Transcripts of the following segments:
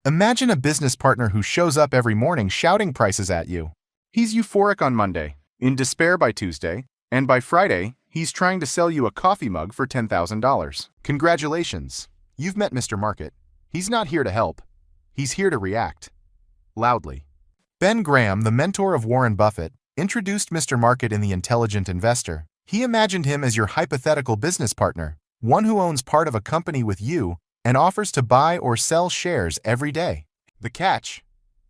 Imagine a business partner who shows up every morning shouting prices at you. He's euphoric on Monday, in despair by Tuesday, and by Friday, he's trying to sell you a coffee mug for $10,000. Congratulations, you've met Mr. Market. He's not here to help. He's here to react. Loudly. Ben Graham, the mentor of Warren Buffett, introduced Mr. Market in The Intelligent Investor. He imagined him as your hypothetical business partner, one who owns part of a company with you and offers to buy or sell shares every day. The catch?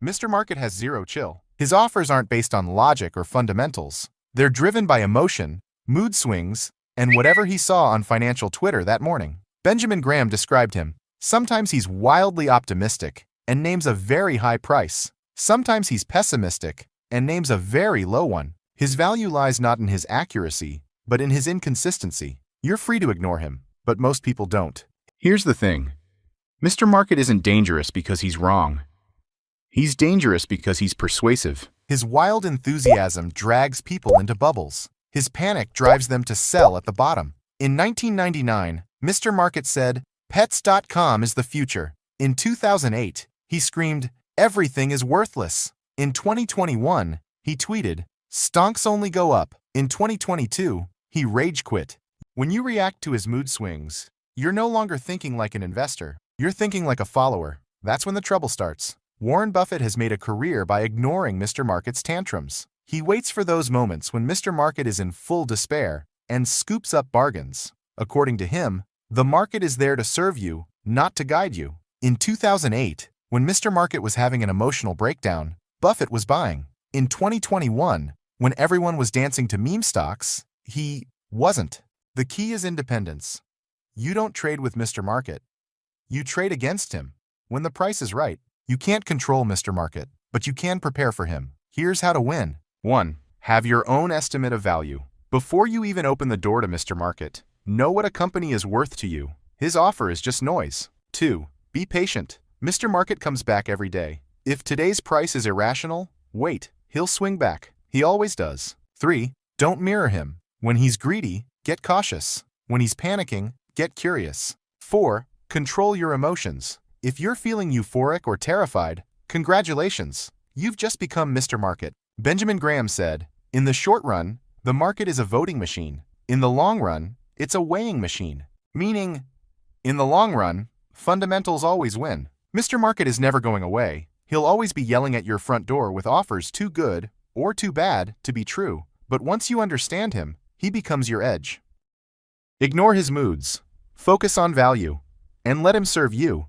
Mr. Market has zero chill. His offers aren't based on logic or fundamentals. They're driven by emotion, mood swings, and whatever he saw on financial Twitter that morning. Benjamin Graham described him. Sometimes he's wildly optimistic and names a very high price. Sometimes he's pessimistic and names a very low one. His value lies not in his accuracy, but in his inconsistency. You're free to ignore him, but most people don't. Here's the thing. Mr. Market isn't dangerous because he's wrong. He's dangerous because he's persuasive. His wild enthusiasm drags people into bubbles. His panic drives them to sell at the bottom. In 1999, Mr. Market said, "Pets.com is the future." In 2008, he screamed, "Everything is worthless." In 2021, he tweeted, "Stonks only go up." In 2022, he rage quit. When you react to his mood swings, you're no longer thinking like an investor. You're thinking like a follower. That's when the trouble starts. Warren Buffett has made a career by ignoring Mr. Market's tantrums. He waits for those moments when Mr. Market is in full despair and scoops up bargains. According to him, the market is there to serve you, not to guide you. In 2008, when Mr. Market was having an emotional breakdown, Buffett was buying. In 2021, when everyone was dancing to meme stocks, he wasn't. The key is independence. You don't trade with Mr. Market. You trade against him. When the price is right, you can't control Mr. Market, but you can prepare for him. Here's how to win. 1. Have your own estimate of value. Before you even open the door to Mr. Market, know what a company is worth to you. His offer is just noise. 2. Be patient. Mr. Market comes back every day. If today's price is irrational, wait. He'll swing back. He always does. 3. Don't mirror him. When he's greedy, get cautious. When he's panicking, get curious. 4. Control your emotions. If you're feeling euphoric or terrified, congratulations. You've just become Mr. Market. Benjamin Graham said, "In the short run, the market is a voting machine. In the long run, it's a weighing machine." Meaning, in the long run, fundamentals always win. Mr. Market is never going away. He'll always be yelling at your front door with offers too good or too bad to be true. But once you understand him, he becomes your edge. Ignore his moods. Focus on value. And let him serve you.